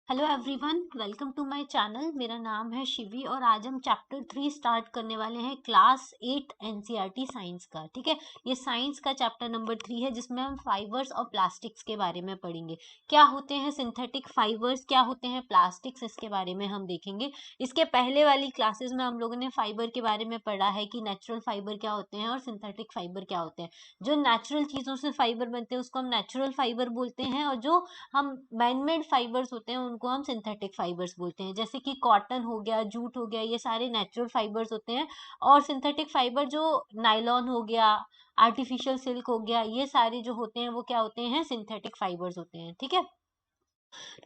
Hello everyone, welcome to my channel. मेरा नाम है शिवी और आज हम चैप्टर 3 स्टार्ट करने वाले हैं क्लास 8 एनसीईआरटी साइंस का। ठीक है, ये साइंस का चैप्टर नंबर 3 है जिसमें हम फाइबर्स और प्लास्टिक्स के बारे में पढ़ेंगे। क्या होते हैं सिंथेटिक फाइबर्स, क्या होते हैं प्लास्टिक्स, इसके बारे में हम देखेंगे। इसके पहले वाली क्लासेस में हम लोगों ने फाइबर के बारे में पढ़ा है कि नेचुरल फाइबर क्या होते हैं और सिंथेटिक फाइबर क्या होते हैं। जो नेचुरल चीज़ों से फाइबर बनते हैं उसको हम नेचुरल फाइबर बोलते हैं और जो हम मैनमेड फाइबर्स होते हैं उनको हम सिंथेटिक फाइबर्स बोलते हैं। जैसे कि कॉटन हो गया, जूट हो गया, ये सारे नेचुरल फाइबर्स होते हैं। और सिंथेटिक फाइबर जो नायलॉन हो गया, आर्टिफिशियल सिल्क हो गया, ये सारे जो होते हैं वो क्या होते हैं, सिंथेटिक फाइबर्स होते हैं। ठीक है,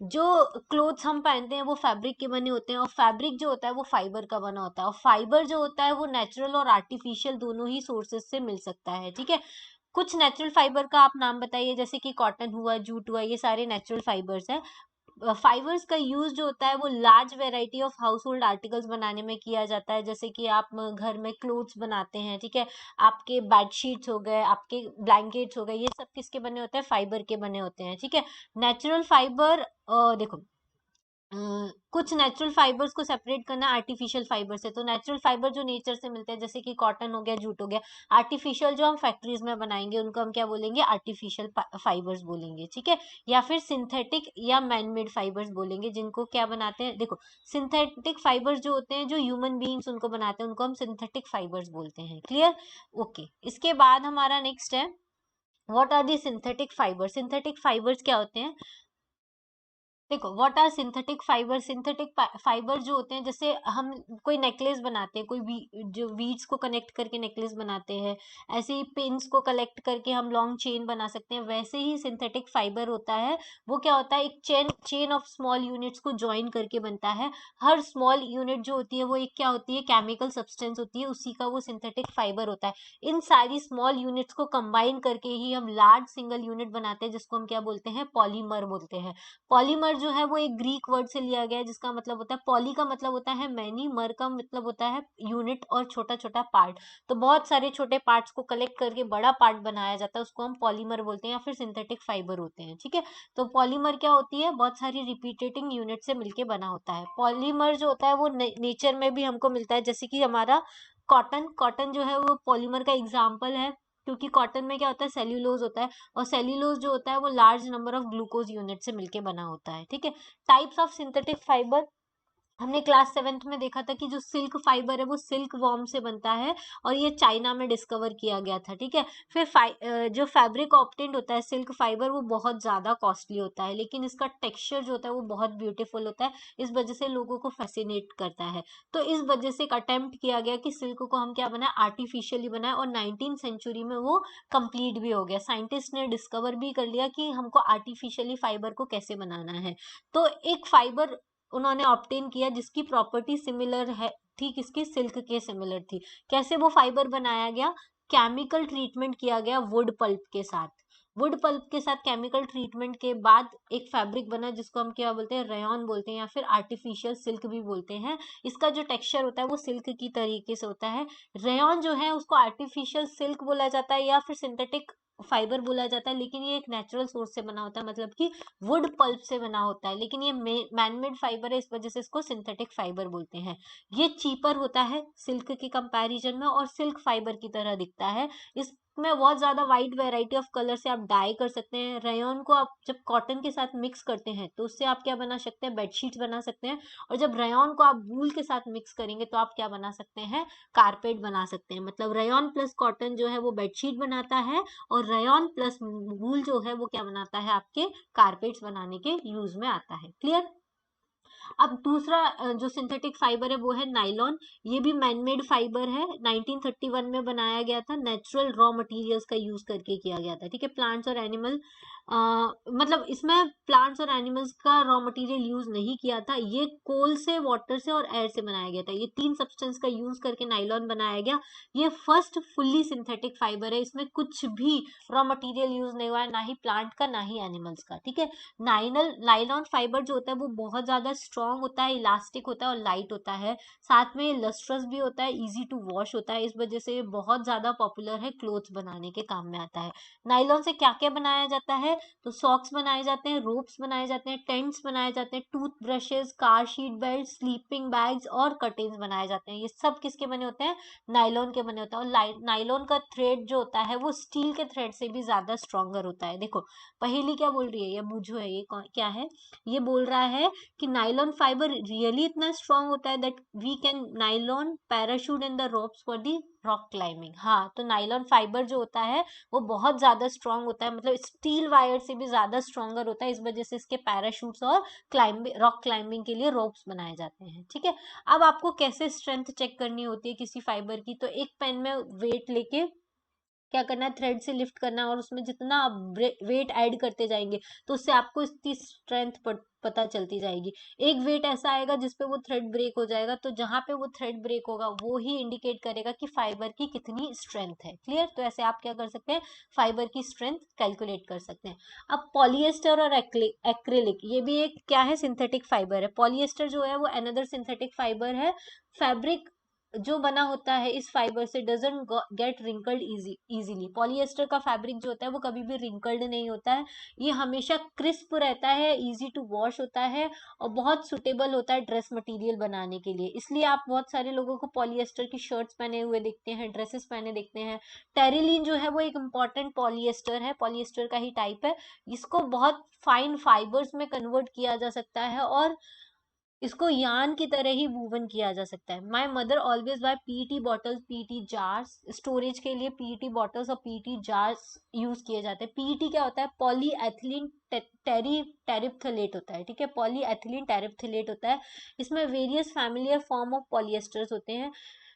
जो क्लोथ्स हम पहनते हैं वो फैब्रिक के बने होते हैं और फैब्रिक जो होता है वो फाइबर का बना होता है और फाइबर जो होता है वो नेचुरल और आर्टिफिशियल दोनों ही सोर्सेज से मिल सकता है। ठीक है, कुछ नेचुरल फाइबर का आप नाम बताइए, जैसे कि कॉटन हुआ, जूट हुआ, ये सारे नेचुरल फाइबर्स हैं। फाइबर्स का यूज जो होता है वो large variety of house hold articles बनाने में किया जाता है। जैसे कि आप घर में क्लोथ्स बनाते हैं, ठीक है, आपके बेडशीट्स हो गए, आपके ब्लैंकेट्स हो गए, ये सब किसके बने होते हैं, फाइबर के बने होते हैं। ठीक है, नेचुरल फाइबर देखो, कुछ नेचुरल फाइबर्स को सेपरेट करना आर्टिफिशियल फाइबर से। तो नेचुरल फाइबर जो नेचर से मिलते हैं, जैसे कि कॉटन हो गया, जूट हो गया। आर्टिफिशियल जो हम फैक्ट्रीज में बनाएंगे उनको हम क्या बोलेंगे, आर्टिफिशियल फाइबर्स बोलेंगे। ठीक है, या फिर सिंथेटिक या मैनमेड फाइबर्स बोलेंगे, जिनको क्या बनाते हैं, देखो, सिंथेटिक फाइबर्स जो होते हैं जो ह्यूमन बीइंग्स उनको बनाते हैं उनको हम सिंथेटिक फाइबर्स बोलते हैं। क्लियर? ओके, इसके बाद हमारा नेक्स्ट है, what are the synthetic fibres. Synthetic fibres क्या होते हैं, देखो, what are synthetic fibre. Synthetic fibre जो होते हैं, जैसे हम कोई नेकलेस बनाते हैं, कोई जो वीड्स को कनेक्ट करके नेकलेस बनाते हैं, ऐसे ही पिन्स को कलेक्ट करके हम लॉन्ग चेन बना सकते हैं, वैसे ही सिंथेटिक फाइबर होता है। वो क्या होता है, एक चेन ऑफ स्मॉल यूनिट्स को ज्वाइन करके बनता है। हर स्मॉल यूनिट जो होती है वो एक क्या होती है, केमिकल सब्सटेंस होती है, उसी का वो सिंथेटिक फाइबर होता है। इन सारी स्मॉल यूनिट्स को कंबाइन करके ही हम लार्ज सिंगल यूनिट बनाते हैं, जिसको हम क्या बोलते हैं, पॉलीमर बोलते हैं। पॉलीमर जो है वो एक ग्रीक वर्ड से लिया गया है, जिसका मतलब होता है, पॉली का मतलब होता है मैनी, मर का मतलब होता है यूनिट और छोटा छोटा पार्ट। तो बहुत सारे छोटे पार्ट्स को कलेक्ट करके बड़ा पार्ट बनाया जाता है, उसको हम पॉलीमर बोलते हैं या फिर सिंथेटिक फाइबर होते हैं। ठीक है, तो पॉलीमर क्या होती है, बहुत सारी रिपीटेटिंग यूनिट से मिलके बना होता है। पॉलीमर जो होता है वो नेचर में भी हमको मिलता है, जैसे कि हमारा कॉटन। कॉटन जो है वो पॉलीमर का एग्जाम्पल है, क्योंकि कॉटन में क्या होता है, सेल्यूलोज होता है और सेल्यूलोज जो होता है वो large number of glucose unit से मिलके बना होता है। ठीक है, टाइप्स ऑफ सिंथेटिक फाइबर, हमने क्लास 7th में देखा था कि जो सिल्क फाइबर है वो सिल्क वॉर्म से बनता है और ये चाइना में डिस्कवर किया गया था। ठीक है, फिर जो फैब्रिक ऑब्टेन्ड होता है सिल्क फाइबर, वो बहुत ज्यादा कॉस्टली होता है, लेकिन इसका टेक्सचर जो होता है वो बहुत ब्यूटीफुल होता है, इस वजह से लोगों को फैसिनेट करता है। तो इस वजह से एक अटेम्प्ट किया गया कि सिल्क को हम क्या बनाए, आर्टिफिशियली बनाए, और 19th सेंचुरी में वो कंप्लीट भी हो गया। साइंटिस्ट ने डिस्कवर भी कर लिया कि हमको आर्टिफिशियली फाइबर को कैसे बनाना है। तो एक फाइबर उन्होंने ऑब्टेन किया जिसकी प्रॉपर्टी सिमिलर है, थी किसकी, सिल्क के सिमिलर थी। कैसे वो फाइबर बनाया गया, केमिकल ट्रीटमेंट किया गया वुड पल्प के साथ। वुड पल्प के साथ केमिकल ट्रीटमेंट के बाद एक फैब्रिक बना जिसको हम क्या बोलते हैं, रेयॉन बोलते हैं या फिर आर्टिफिशियल सिल्क भी बोलते हैं। इसका जो टेक्सचर होता है वो सिल्क की तरीके से होता है। रेयॉन जो है उसको आर्टिफिशियल सिल्क बोला जाता है या फिर सिंथेटिक फाइबर बोला जाता है, लेकिन ये एक नेचुरल सोर्स से बना होता है, मतलब कि वुड पल्प से बना होता है, लेकिन ये मैनमेड फाइबर है, इस वजह से इसको सिंथेटिक फाइबर बोलते हैं। ये चीपर होता है सिल्क के कंपैरिजन में और सिल्क फाइबर की तरह दिखता है। इसमें बहुत ज्यादा वाइड वैरायटी ऑफ कलर से आप डाई कर सकते हैं। रेयॉन को आप जब कॉटन के साथ मिक्स करते हैं तो उससे आप क्या बना सकते हैं, बेडशीट्स बना सकते हैं। और जब रेयॉन को आप वूल के साथ मिक्स करेंगे तो आप क्या बना सकते हैं, कारपेट बना सकते हैं। मतलब रेयॉन प्लस कॉटन जो है वो बेडशीट बनाता है और रेयॉन प्लस वूल जो है वो क्या बनाता है, आपके कारपेट्स बनाने के यूज में आता है। क्लियर? अब दूसरा जो सिंथेटिक फाइबर है वो है नाइलॉन। ये भी मैनमेड फाइबर है, 1931 में बनाया गया था, नेचुरल रॉ मटेरियल्स का यूज करके किया गया था। ठीक है, प्लांट्स और एनिमल, मतलब इसमें प्लांट्स और एनिमल्स का रॉ मटेरियल यूज नहीं किया था, ये कोल से, वाटर से और एयर से बनाया गया था। ये तीन सब्सटेंस का यूज करके नाइलॉन बनाया गया। ये फर्स्ट फुल्ली सिंथेटिक फाइबर है, इसमें कुछ भी रॉ मटेरियल यूज नहीं हुआ है, ना ही प्लांट का ना ही एनिमल्स का। ठीक है, नाइलॉन फाइबर जो होता है वो बहुत ज्यादा स्ट्रॉन्ग होता है, इलास्टिक होता है और लाइट होता है। साथ में लस्ट्रस भी होता है, इजी टू वॉश होता है, इस वजह से बहुत ज्यादा पॉपुलर है, क्लोथ्स बनाने के काम में आता है। नायलॉन से क्या क्या बनाया जाता है, तो सॉक्स बनाए जाते हैं, रोप्स बनाए जाते हैं, टेंट्स बनाए जाते हैं, tooth brushes, car sheet belt, sleeping bags और कर्टेन्स बनाए जाते हैं। ये सब किसके बने होते हैं, नायलॉन के बने होते हैं। और नायलॉन का थ्रेड जो होता है वो स्टील के थ्रेड से भी ज्यादा स्ट्रॉन्गर होता है। देखो पहेली क्या बोल रही है, ये बूझो है, ये क्या है, ये बोल रहा है कि नायलॉन फाइबर रियली इतना स्ट्रॉन्ग होता है that we can nylon parachute in the ropes for the rock climbing. हाँ, तो नायलॉन फाइबर जो होता है वो बहुत ज्यादा स्ट्रॉन्ग होता है, मतलब स्टील वायर से भी ज्यादा स्ट्रॉन्गर होता है, इस वजह से इसके पैराशूट्स और रॉक क्लाइंबिंग के लिए रोप्स बनाए जाते हैं। ठीक है, अब आपको कैसे स्ट्रेंथ चेक करनी होती है किसी फाइबर की, तो एक पेन में वेट लेके क्या करना है, थ्रेड से लिफ्ट करना है और उसमें जितना आप वेट ऐड करते जाएंगे तो उससे आपको इसकी स्ट्रेंथ पता चलती जाएगी। एक वेट ऐसा आएगा जिसपे वो थ्रेड ब्रेक हो जाएगा, तो जहां पे वो थ्रेड ब्रेक होगा वो ही इंडिकेट करेगा कि फाइबर की कितनी स्ट्रेंथ है। क्लियर, तो ऐसे आप क्या कर सकते हैं, फाइबर की स्ट्रेंथ कैलकुलेट कर सकते हैं। अब पॉलिएस्टर और एक्रिलिक, ये भी एक क्या है, सिंथेटिक फाइबर है। पॉलिएस्टर जो है वो अनदर सिंथेटिक फाइबर है। फैब्रिक जो बना होता है इस फाइबर से doesn't get wrinkled easily. Polyester का फैब्रिक जो होता है वो कभी भी रिंकल्ड नहीं होता है, ये हमेशा क्रिस्प रहता है, इजी टू वॉश होता है और बहुत सुटेबल होता है ड्रेस मटेरियल बनाने के लिए। इसलिए आप बहुत सारे लोगों को पॉलिएस्टर की शर्ट्स पहने हुए देखते हैं, ड्रेसेस पहने देखते हैं। टेरिलीन जो है वो एक इम्पॉर्टेंट पॉलिएस्टर है, पॉलिएस्टर का ही टाइप है। इसको बहुत फाइन फाइबर्स में कन्वर्ट किया जा सकता है और इसको यान की तरह ही वूवन किया जा सकता है। My mother always buy PET bottles, PET jars, storage के लिए पीईटी बॉटल्स और पीईटी जार्स यूज किए जाते हैं। पीईटी क्या होता है, पॉली एथिलीन टेरिप्थलेट होता है। ठीक है, पॉली एथिलीन टेरिप्थलेट होता है। इसमें वेरियस फैमिलियर फॉर्म ऑफ पॉलिएस्टर्स होते हैं।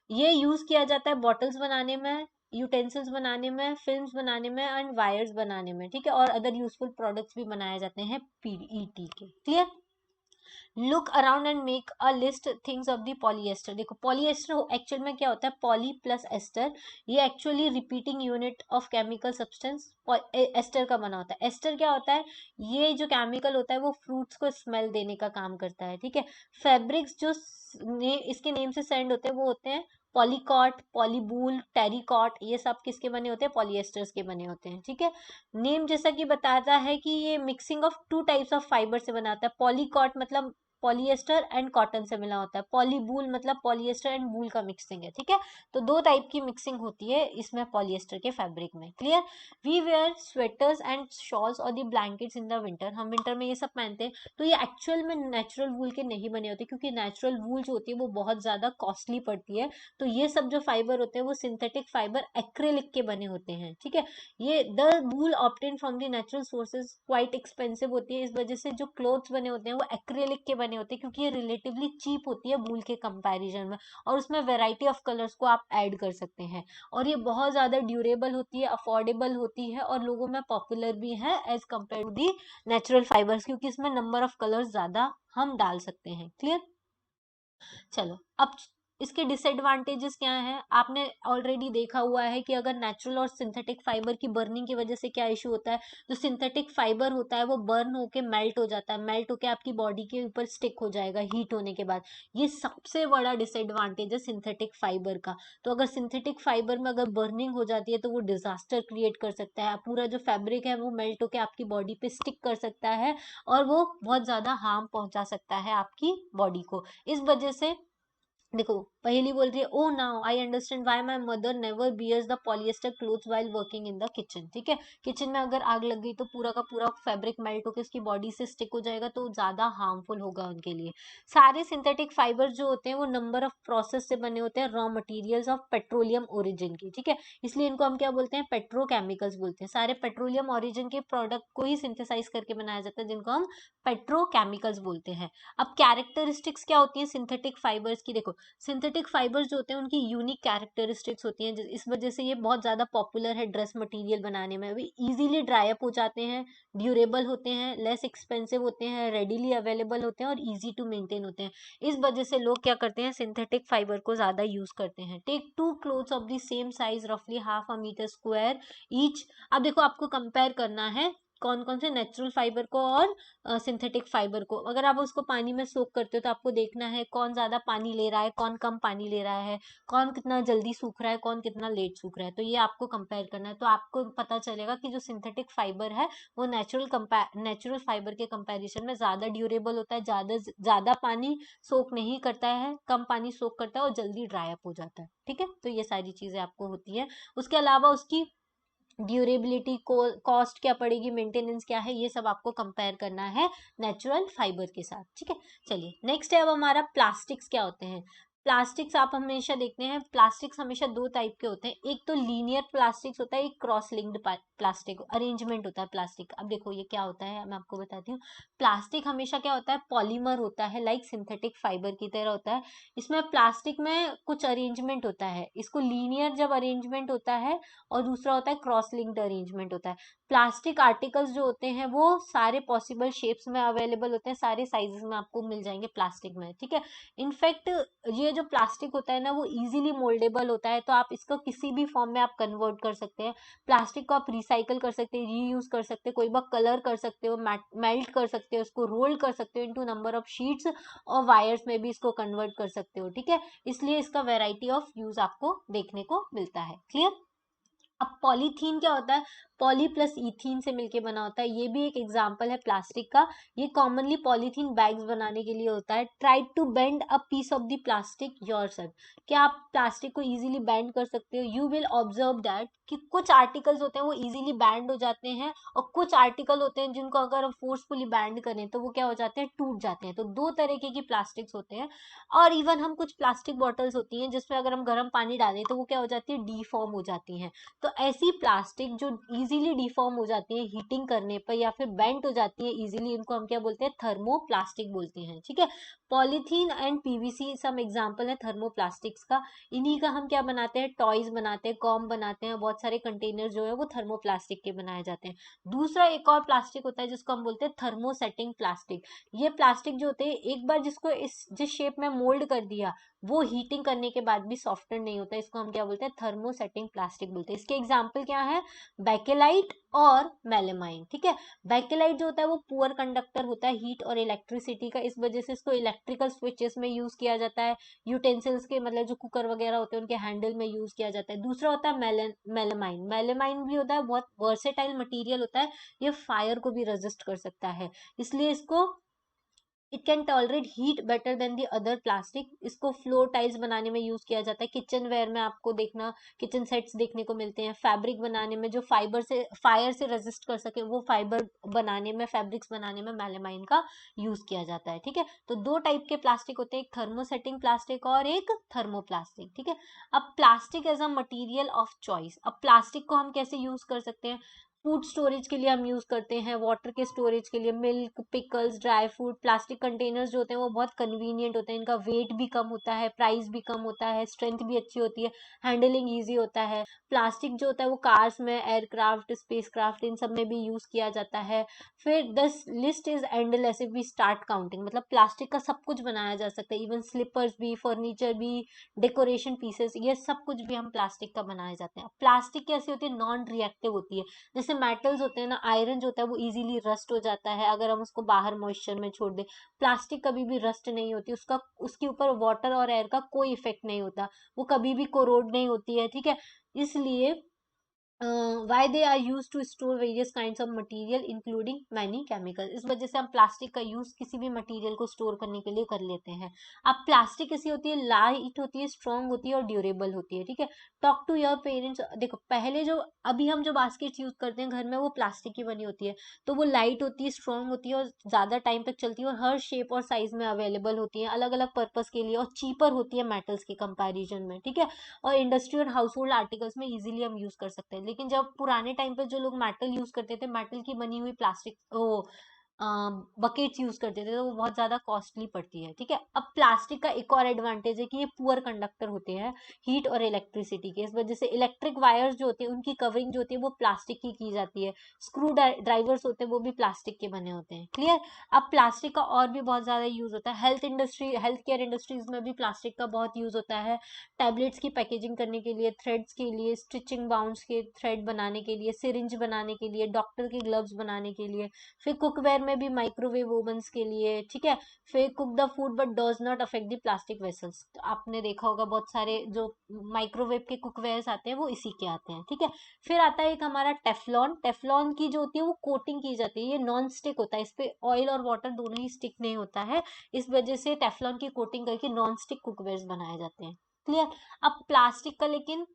ये यूज किया जाता है बॉटल्स बनाने में, यूटेंसिल्स बनाने में, फिल्म्स बनाने में एंड वायर्स बनाने में। ठीक है, और अदर यूजफुल प्रोडक्ट्स भी बनाए जाते हैं पीईटी के। Clear, look around and make a list things of the polyester. देखो पॉलिएस्टर एक्चुअल में क्या होता है, पॉली प्लस एस्टर, ये actually repeating unit of chemical substance ester का बना होता है। एस्टर क्या होता है, ये जो केमिकल होता है वो फ्रूट्स को स्मेल देने का काम करता है। ठीक है, फैब्रिक्स जो इसके नेम से सेंड होते हैं वो होते हैं पॉलीकॉट, पॉलीबूल, टेरिकॉट, ये सब किसके बने होते हैं, पॉलिएस्टर्स के बने होते हैं। ठीक है, नेम जैसा कि बताता है कि ये mixing of two types of fibre से बनाता है। पॉलीकॉट मतलब पॉलिएस्टर एंड कॉटन से मिला होता है, पॉलीबूल मतलब पॉलिएस्टर एंड बूल का मिक्सिंग है। ठीक है, तो दो टाइप की मिक्सिंग होती है इसमें पॉलिएस्टर के फैब्रिक में। Clear, we wear sweaters and shawls और the blankets in the winter, हम विंटर में ये सब पहनते हैं। तो ये एक्चुअल में नेचुरल वूल के नहीं बने होते, क्योंकि नेचुरल वूल जो होती है वो बहुत ज्यादा कॉस्टली पड़ती है। तो ये सब जो फाइबर होते हैं वो सिंथेटिक फाइबर एक्रेलिक के बने होते हैं। ठीक है, ये the wool obtain from the natural sources quite expensive होती है, इस वजह से जो क्लोथ्स बने होते हैं वो एक्रेलिक के बने होते हैं, क्योंकि ये रिलेटिवली चीप होती है वूल के कंपैरिजन में, और उसमें वैरायटी ऑफ कलर्स को आप ऐड कर सकते हैं। और ये बहुत ज्यादा ड्यूरेबल होती है, अफोर्डेबल होती है और लोगों में पॉपुलर भी है as compare to the natural fibres, क्योंकि इसमें नंबर ऑफ कलर्स ज्यादा हम डाल सकते हैं। क्लियर, चलो अब इसके डिसएडवांटेजेस क्या हैं, आपने ऑलरेडी देखा हुआ है कि अगर नेचुरल और सिंथेटिक फाइबर की बर्निंग की वजह से क्या इशू होता है, जो सिंथेटिक फाइबर होता है वो बर्न होके मेल्ट हो जाता है, मेल्ट होके आपकी बॉडी के ऊपर स्टिक हो जाएगा हीट होने के बाद। ये सबसे बड़ा डिसएडवांटेज है सिंथेटिक फाइबर का। तो अगर सिंथेटिक फाइबर में अगर बर्निंग हो जाती है तो वो डिजास्टर क्रिएट कर सकता है, पूरा जो फैब्रिक है वो मेल्ट होके आपकी बॉडी पे स्टिक कर सकता है और वो बहुत ज्यादा हार्म पहुंचा सकता है आपकी बॉडी को। इस वजह से देखो पहेली बोल रही है, oh now I understand why my mother never bears the polyester clothes while working in the kitchen. ठीक है, किचन में अगर आग लग गई तो पूरा का पूरा फैब्रिक मेल्ट होकर उसकी बॉडी से स्टिक हो जाएगा, तो ज्यादा हार्मफुल होगा उनके लिए। सारे सिंथेटिक फाइबर जो होते हैं वो नंबर ऑफ प्रोसेस से बने होते हैं, raw materials of petroleum origin की। ठीक है, इसलिए इनको हम क्या बोलते हैं, पेट्रोकेमिकल्स बोलते हैं। सारे पेट्रोलियम ओरिजिन के प्रोडक्ट को ही सिंथेसाइज करके बनाया जाता है, जिनको हम पेट्रोकेमिकल्स बोलते हैं। अब कैरेक्टरिस्टिक्स क्या होती है सिंथेटिक फाइबर्स की, देखो सिंथेटिक फाइबर्स जो होते हैं उनकी यूनिक कैरेक्टरिस्टिक्स होती हैं, इस वजह से ये बहुत ज़्यादा पॉपुलर है ड्रेस मटेरियल बनाने में। वे इजीली ड्राई अप हो जाते हैं, ड्यूरेबल होते हैं, लेस एक्सपेंसिव होते हैं, रेडीली अवेलेबल होते हैं और इजी टू मेंटेन होते हैं। इस वजह से लोग क्या करते हैं, सिंथेटिक फाइबर को ज़्यादा यूज करते हैं। Take two clothes of the same size रफली half a metre square each. अब देखो आपको कंपेयर करना है कौन कौन से, नेचुरल फाइबर को और सिंथेटिक फाइबर को। अगर आप उसको पानी में सोक करते हो तो आपको देखना है कौन ज्यादा पानी ले रहा है, कौन कम पानी ले रहा है, कौन कितना जल्दी सूख रहा है, कौन कितना लेट सूख रहा है। तो ये आपको कंपेयर करना है, तो आपको पता चलेगा कि जो सिंथेटिक फाइबर है वो नेचुरल फाइबर के कंपैरिजन में ज्यादा ड्यूरेबल होता है, ज्यादा पानी सोक नहीं करता है, कम पानी सोक करता है और जल्दी ड्राई अप हो जाता है। ठीक है, तो ये सारी चीजें आपको होती है। उसके अलावा उसकी ड्यूरेबिलिटी, कॉस्ट क्या पड़ेगी, मेंटेनेंस क्या है, ये सब आपको कंपेयर करना है नेचुरल फाइबर के साथ। ठीक है, चलिए नेक्स्ट है अब हमारा प्लास्टिक्स क्या होते हैं। प्लास्टिक्स आप हमेशा देखते हैं, प्लास्टिक्स हमेशा दो टाइप के होते हैं, एक तो लीनियर प्लास्टिक्स होता है, एक क्रॉस लिंक्ड प्लास्टिक अरेंजमेंट होता है प्लास्टिक। अब देखो ये क्या होता है, मैं आपको बताती हूँ। प्लास्टिक हमेशा क्या होता है, पॉलीमर होता है, लाइक सिंथेटिक फाइबर की तरह होता है। इसमें प्लास्टिक में कुछ अरेंजमेंट होता है, इसको लीनियर जब अरेंजमेंट होता है और दूसरा होता है क्रॉस लिंक्ड अरेंजमेंट होता है। प्लास्टिक आर्टिकल्स जो होते हैं वो सारे पॉसिबल शेप्स में अवेलेबल होते हैं, सारे साइजेस में आपको मिल जाएंगे प्लास्टिक में। ठीक है, इनफैक्ट ये जो प्लास्टिक होता है ना वो इजीली मोल्डेबल होता है, तो आप इसको किसी भी फॉर्म में आप कन्वर्ट कर सकते हैं। प्लास्टिक को आप रिसाइकल कर सकते हैं, रीयूज कर सकते हैं, कोई बार कलर कर सकते हो, मेल्ट कर सकते हो, इसको रोल कर सकते हो इनटू नंबर ऑफ शीट्स, और वायर्स में भी इसको कन्वर्ट कर सकते हो। ठीक है, इसलिए इसका वेराइटी ऑफ यूज आपको देखने को मिलता है। क्लियर। अब पॉलीथीन क्या होता है, पॉली प्लस इथीन से मिलके बना होता है, ये भी एक एग्जांपल है प्लास्टिक का। ये कॉमनली पॉलीथीन बैग्स बनाने के लिए होता है। Try to bend a piece of the plastic yourself, क्या आप प्लास्टिक को इजीली बेंड कर सकते हो। यू विल ऑब्जर्व दैट कि कुछ आर्टिकल्स होते हैं वो इजीली बैंड हो जाते हैं, और कुछ आर्टिकल होते हैं जिनको अगर हम फोर्सफुली बैंड करें तो वो क्या हो जाते हैं, टूट जाते हैं। तो दो तरीके की प्लास्टिक्स होते हैं। और इवन हम कुछ प्लास्टिक बॉटल्स होती हैं जिसमें अगर हम गर्म पानी डालें तो वो क्या हो जाती है, डीफॉर्म हो जाती हैं। तो ऐसी प्लास्टिक जो इजीली डिफॉर्म हो जाती है हीटिंग करने पर या फिर बेंट हो जाती है इजीली, इनको हम क्या बोलते हैं, थर्मोप्लास्टिक बोलते हैं। ठीक है, polythene and PVC some example है थर्मोप्लास्टिक्स का। इन्हीं का हम क्या बनाते हैं, टॉयज बनाते हैं, कॉम बनाते हैं, बहुत सारे कंटेनर जो है वो थर्मोप्लास्टिक के बनाए जाते हैं। दूसरा एक और प्लास्टिक होता है जिसको हम बोलते हैं थर्मोसेटिंग प्लास्टिक। ये प्लास्टिक जो होते हैं एक बार जिसको जिस शेप में मोल्ड कर दिया वो हीटिंग करने के बाद भी सॉफ्टन नहीं होता, इसको हम क्या बोलते हैं, थर्मोसेटिंग प्लास्टिक बोलते हैं। इसके एग्जांपल क्या है, बैकेलाइट और मेलेमाइन। ठीक है, बैकेलाइट जो होता है वो पुअर कंडक्टर होता है हीट और इलेक्ट्रिसिटी का, इस वजह से इसको इलेक्ट्रिकल स्विचेस में यूज किया जाता है, यूटेंसिल्स के मतलब जो कुकर वगैरह होते हैं उनके हैंडल में यूज किया जाता है। दूसरा होता है मेलेमाइन। मेलेमाइन भी होता है, बहुत वर्सेटाइल मटेरियल होता है, ये फायर को भी रेजिस्ट कर सकता है, इसलिए इसको it can tolerate heat better than the other plastic. इसको फ्लोर टाइल्स बनाने में यूज किया जाता है, किचन वेयर में आपको देखना किचन सेट्स देखने को मिलते हैं, फैब्रिक बनाने में जो फायर से रेजिस्ट कर सके वो फाइबर बनाने में, फैब्रिक्स बनाने में मेलामाइन का यूज किया जाता है। ठीक है, तो दो टाइप के प्लास्टिक होते हैं, एक थर्मोसेटिंग प्लास्टिक और एक थर्मोप्लास्टिक। ठीक है, अब plastic as a material of choice. अब प्लास्टिक को हम कैसे यूज कर सकते हैं, फूड स्टोरेज के लिए हम यूज करते हैं, वाटर के स्टोरेज के लिए, milk, pickles, dry fruit. Plastic containers जो होते हैं वो बहुत कन्वीनियंट होते हैं, इनका वेट भी कम होता है, प्राइस भी कम होता है, स्ट्रेंथ भी अच्छी होती है, हैंडलिंग ईजी होता है। प्लास्टिक जो होता है वो कार्स में, एयरक्राफ्ट, स्पेसक्राफ्ट, इन सब में भी यूज किया जाता है। फिर this list is endless if we start counting, मतलब प्लास्टिक का सब कुछ बनाया जा सकता है, इवन स्लीपर्स भी, फर्नीचर भी, डेकोरेशन पीसेस, ये सब कुछ भी हम प्लास्टिक का बनाए जाते हैं। प्लास्टिक कैसी होती है, नॉन रिएक्टिव होती है। जैसे मेटल्स होते हैं ना, आयरन जो होता है वो इजीली रस्ट हो जाता है अगर हम उसको बाहर मॉइस्चर में छोड़ दें। प्लास्टिक कभी भी रस्ट नहीं होती, उसका उसके ऊपर वाटर और एयर का कोई इफेक्ट नहीं होता, वो कभी भी कोरोड नहीं होती है। ठीक है, इसलिए why they are used to store various kinds of material including many chemicals, इस वजह से हम प्लास्टिक का यूज किसी भी मटेरियल को स्टोर करने के लिए कर लेते हैं। अब प्लास्टिक कैसी होती है, लाइट होती है, स्ट्रांग होती है और ड्यूरेबल होती है। ठीक है, टॉक टू योर पेरेंट्स। देखो पहले जो अभी हम जो बास्केट यूज करते हैं घर में वो प्लास्टिक की बनी होती है, तो वो लाइट होती है, स्ट्रांग होती है और ज्यादा टाइम तक चलती है और हर शेप और साइज में अवेलेबल होती है, अलग अलग पर्पस के लिए, और चीपर होती है मेटल्स के कंपैरिजन में। ठीक है, और इंडस्ट्री और हाउस होल्ड आर्टिकल्स में इजीली हम यूज कर सकते हैं। लेकिन जब पुराने टाइम पे जो लोग मेटल यूज करते थे, मेटल की बनी हुई प्लास्टिक, वो बकेट्स यूज करते थे तो वो बहुत ज्यादा कॉस्टली पड़ती है, ठीक है। अब प्लास्टिक का एक और एडवांटेज है कि ये पुअर कंडक्टर होते हैं हीट और इलेक्ट्रिसिटी के, इस वजह से इलेक्ट्रिक वायर्स जो होती है उनकी कवरिंग जो होती है वो प्लास्टिक की जाती है। स्क्रू ड्राइवर्स होते हैं वो भी प्लास्टिक के बने होते हैं, क्लियर। अब प्लास्टिक का और भी बहुत ज्यादा यूज होता है हेल्थ केयर इंडस्ट्रीज में भी प्लास्टिक का बहुत यूज होता है। टैबलेट्स की पैकेजिंग करने के लिए, थ्रेड्स के लिए, स्टिचिंग बाउंड्स के थ्रेड बनाने के लिए, सिरिंज बनाने के लिए, डॉक्टर के ग्लव्स बनाने के लिए, फिर कुकवेयर में भी माइक्रोवेव ओवन्स के लिए, ठीक है। फिर cook the food but does not affect the plastic vessels, तो आपने देखा होगा बहुत सारे जो माइक्रोवेव के कुकवेयर्स आते हैं वो इसी के आते हैं, ठीक है। फिर आता है एक हमारा टेफलॉन। टेफलॉन की जो होती है वो कोटिंग की जाती है, ये नॉन स्टिक होता है, इस पे ऑयल और वाटर दोनों ही स्टिक नहीं होता है, इस वजह से टेफलॉन की कोटिंग करके नॉन स्टिक कुकवेयर्स बनाए जाते हैं, क्लियर। अब प्लास्टिक का लेकिन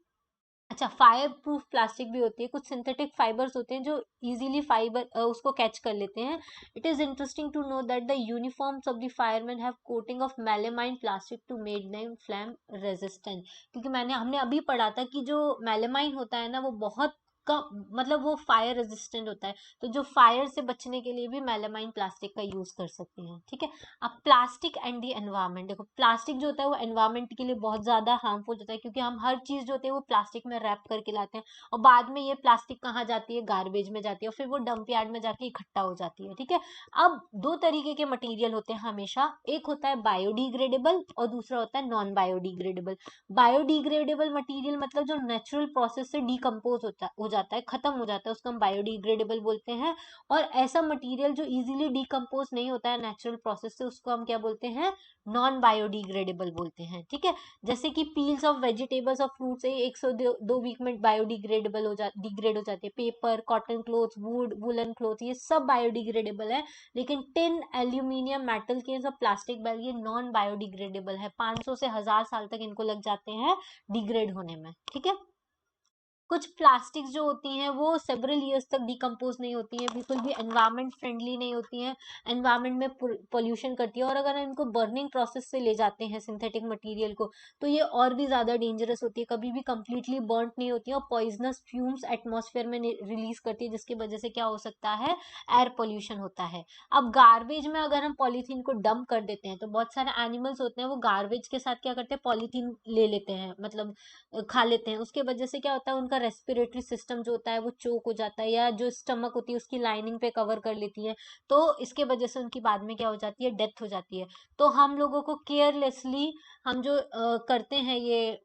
अच्छा फायर प्रूफ प्लास्टिक भी होती है, कुछ सिंथेटिक फाइबर्स होते हैं जो इजीली फाइबर उसको कैच कर लेते हैं। It is interesting to know that the uniforms of the fireman have coating of melamine plastic to make them flame resistant, क्योंकि हमने अभी पढ़ा था कि जो मेलामाइन होता है ना वो बहुत का मतलब वो फायर रेजिस्टेंट होता है, तो जो फायर से बचने के लिए भी मेलामाइन प्लास्टिक का यूज कर सकते हैं, ठीक है। अब प्लास्टिक एंड दी एनवायरमेंट, देखो प्लास्टिक जो होता है वो एनवायरमेंट के लिए बहुत ज्यादा हार्मफुल होता है, क्योंकि हम हर चीज जो होती है वो प्लास्टिक में रैप करके लाते हैं और बाद में ये प्लास्टिक कहाँ जाती है, गार्बेज में जाती है और फिर वो डंप यार्ड में जाके इकट्ठा हो जाती है, ठीक है। अब दो तरीके के मटेरियल होते हैं हमेशा, एक होता है बायोडिग्रेडेबल और दूसरा होता है नॉन बायोडिग्रेडेबल। बायोडिग्रेडेबल मटेरियल मतलब जो नेचुरल प्रोसेस से डिकम्पोज हो जाता है, खत्म हो जाता है, उसको हम बायोडिग्रेडेबल बोलते हैं। और ऐसा मटेरियल जो इजीली डिकम्पोज नहीं होता है नेचुरल प्रोसेस से, उसको हम क्या बोलते हैं, नॉन बायोडिग्रेडेबल बोलते हैं, ठीक है। जैसे कि पील्स ऑफ वेजिटेबल्स और फ्रूट्स 102 वीक में बायोडिग्रेडेबल डिग्रेड हो जाते हैं। Paper, cotton clothes, would, woollen cloth, ये सब बायोडिग्रेडेबल है, लेकिन टिन, एल्यूमिनियम, मेटल के सब प्लास्टिक बैग ये नॉन बायोडिग्रेडेबल है, 500 से 1000 साल तक इनको लग जाते हैं डिग्रेड होने में, ठीक है। कुछ प्लास्टिक्स जो होती हैं वो सेवरल ईयर्स तक डिकम्पोज नहीं होती हैं, बिल्कुल भी एनवायरमेंट फ्रेंडली नहीं होती हैं, एनवायरमेंट में पोल्यूशन करती है, और अगर इनको बर्निंग प्रोसेस से ले जाते हैं सिंथेटिक मटेरियल को तो ये और भी ज़्यादा डेंजरस होती है, कभी भी कंप्लीटली बर्न नहीं होती है और पॉइजनस फ्यूम्स एटमॉस्फेयर में रिलीज करती है, जिसकी वजह से क्या हो सकता है, एयर पोल्यूशन होता है। अब गार्बेज में अगर हम पॉलीथीन को डंप कर देते हैं तो बहुत सारे एनिमल्स होते हैं वो गार्बेज के साथ क्या करते हैं, पॉलीथीन ले लेते हैं, मतलब खा लेते हैं, उसके वजह से क्या होता है, उनका रेस्पिरेटरी सिस्टम जो होता है वो चोक हो जाता है, या जो स्टमक होती है उसकी लाइनिंग पे कवर कर लेती है, तो इसके वजह से उनकी बाद में क्या हो जाती है, डेथ हो जाती है। तो हम लोगों को केयरलेसली हम जो करते हैं ये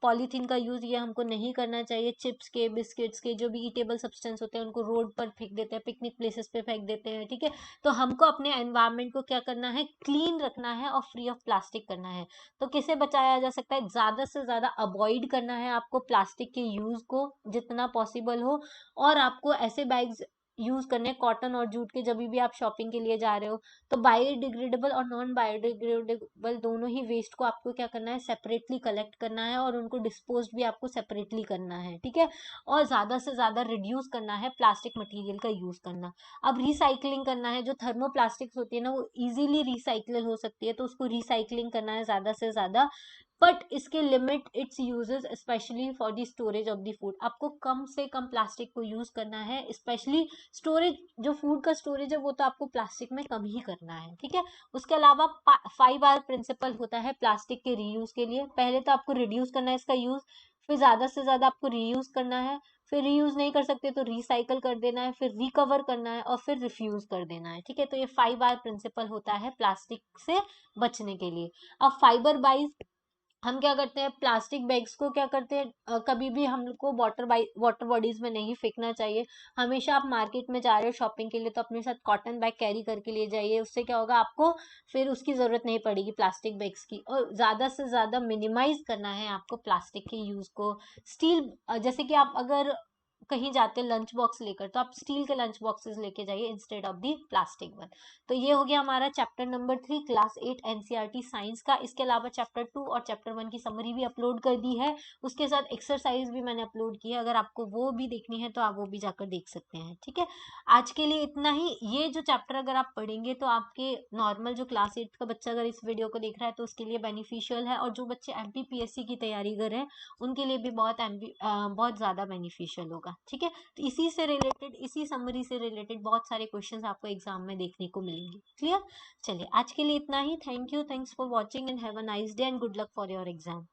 पॉलीथीन का यूज, ये हमको नहीं करना चाहिए। चिप्स के, बिस्किट्स के, जो भी ईटेबल सब्सटेंस होते हैं उनको रोड पर फेंक देते हैं, पिकनिक प्लेसेस पे फेंक देते हैं, ठीक है। तो हमको अपने एनवायरनमेंट को क्या करना है, क्लीन रखना है और फ्री ऑफ प्लास्टिक करना है। तो किसे बचाया जा सकता है, ज्यादा से ज्यादा अवॉइड करना है आपको प्लास्टिक के यूज को जितना पॉसिबल हो, और आपको ऐसे बैग्स यूज करने हैं कॉटन और जूट के, जब भी आप शॉपिंग के लिए जा रहे हो। तो बायोडिग्रेडेबल और नॉन बायोडिग्रेडेबल दोनों ही वेस्ट को आपको क्या करना है, सेपरेटली कलेक्ट करना है और उनको डिस्पोज भी आपको सेपरेटली करना है, ठीक है। और ज्यादा से ज्यादा रिड्यूस करना है प्लास्टिक मटेरियल का यूज करना। अब रिसाइकलिंग करना है, जो थर्मोप्लास्टिक्स होती है ना वो इजीली रिसाइकल हो सकती है, तो उसको रिसाइकलिंग करना है ज्यादा से ज्यादा, बट इसके limit it's uses specially for the storage of the food. आपको कम से कम प्लास्टिक को यूज करना है, स्पेशली स्टोरेज, जो फूड का स्टोरेज है वो तो आपको प्लास्टिक में कम ही करना है, ठीक है। उसके अलावा 5R प्रिंसिपल होता है प्लास्टिक के रीयूज के लिए। पहले तो आपको रिड्यूस करना है इसका यूज, फिर ज्यादा से ज्यादा आपको रीयूज करना है, फिर रीयूज नहीं कर सकते तो रिसाइकल कर देना है, फिर रिकवर करना है और फिर रिफ्यूज कर देना है, ठीक है। तो ये 5R प्रिंसिपल होता है प्लास्टिक से बचने के लिए। अब फाइबर बाइज हम क्या करते हैं, प्लास्टिक बैग्स को क्या करते हैं, कभी भी हमको वाटर बॉडीज में नहीं फेंकना चाहिए। हमेशा आप मार्केट में जा रहे हो शॉपिंग के लिए तो अपने साथ कॉटन बैग कैरी करके ले जाइए, उससे क्या होगा, आपको फिर उसकी जरूरत नहीं पड़ेगी प्लास्टिक बैग्स की। और ज्यादा से ज्यादा मिनिमाइज करना है आपको प्लास्टिक के यूज को। स्टील, जैसे कि आप अगर कहीं जाते हैं लंच बॉक्स लेकर तो आप स्टील के लंच बॉक्सेस लेके जाइए instead of the plastic one. तो ये हो गया हमारा chapter number 3 class 8 NCERT science का। इसके अलावा चैप्टर 2 और चैप्टर 1 की समरी भी अपलोड कर दी है, उसके साथ एक्सरसाइज भी मैंने अपलोड की है, अगर आपको वो भी देखनी है तो आप वो भी जाकर देख सकते हैं, ठीक है। आज के लिए इतना ही। ये जो चैप्टर अगर आप पढ़ेंगे तो आपके नॉर्मल जो क्लास 8 का बच्चा अगर इस वीडियो को देख रहा है तो उसके लिए बेनिफिशियल है, और जो बच्चे एमपीपीएससी की तैयारी कर रहे हैं उनके लिए भी बहुत ज्यादा बेनिफिशियल होगा। ठीक है। तो इसी से रिलेटेड, इसी समरी से रिलेटेड बहुत सारे क्वेश्चंस आपको एग्जाम में देखने को मिलेंगे। क्लियर? चलिए आज के लिए इतना ही। Thank you, thanks for watching and have a nice day and good luck for your exam.